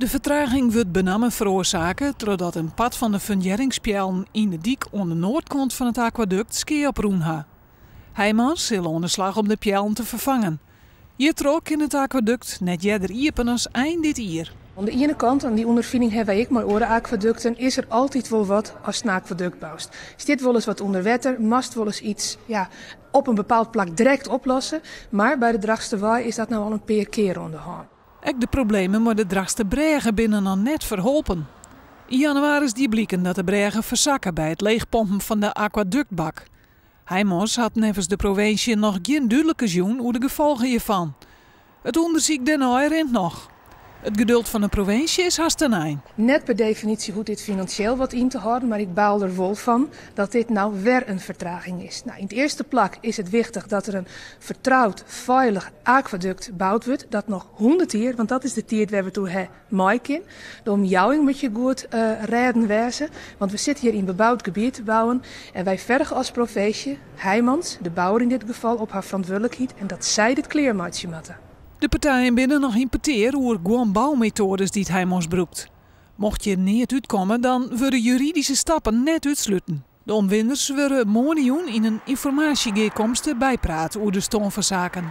De vertraging wordt benammen veroorzaken doordat een pad van de funderingspjellen in de dik aan de noordkant van het aquaduct ski oproen ha. Heijmans zal aan de slag om de pjellen te vervangen. Je trok in het aquaduct net jeder iepen als eind dit jaar. Aan de ene kant, en die ondervinding hebben wij ook met oren aquaducten, is er altijd wel wat als een aquaduct bouwt. Is dit wel eens wat onder water, mast wel eens iets op een bepaald plak direct oplossen. Maar bij de Drachtsterwaai is dat nou al een paar keer aan de hand. Ook de problemen met de Drachtsterbregen binnen al net verholpen. In januari is die blikken dat de bregen verzakken bij het leegpompen van de aquaductbak. Heijmans had nevens de provincie nog geen duidelijke zoen hoe de gevolgen hiervan. Het onderzoek daarna rent nog. Het geduld van de provincie is haast ten eind. Net per definitie hoeft dit financieel wat in te houden, maar ik baal er wel van dat dit nou weer een vertraging is. Nou, in het eerste plak is het wichtig dat er een vertrouwd, veilig aquaduct gebouwd wordt. Dat nog 100 jaar, want dat is de tijd waar we toe hebben, de omjouwing moet je goed redden wezen. Want we zitten hier in bebouwd gebied te bouwen en wij vergen als provincie, Heijmans, de bouwer in dit geval, op haar verantwoordelijkheid en dat zij dit kleermaatje moeten. De partijen binnen nog importeren hoe gewoon bouwmethodes die het Heijmans broekt. Mocht je niet uitkomen, dan worden juridische stappen net uitsluiten. De omwinders worden morgen in een informatiebijeenkomst bijpraten over de stand van zaken.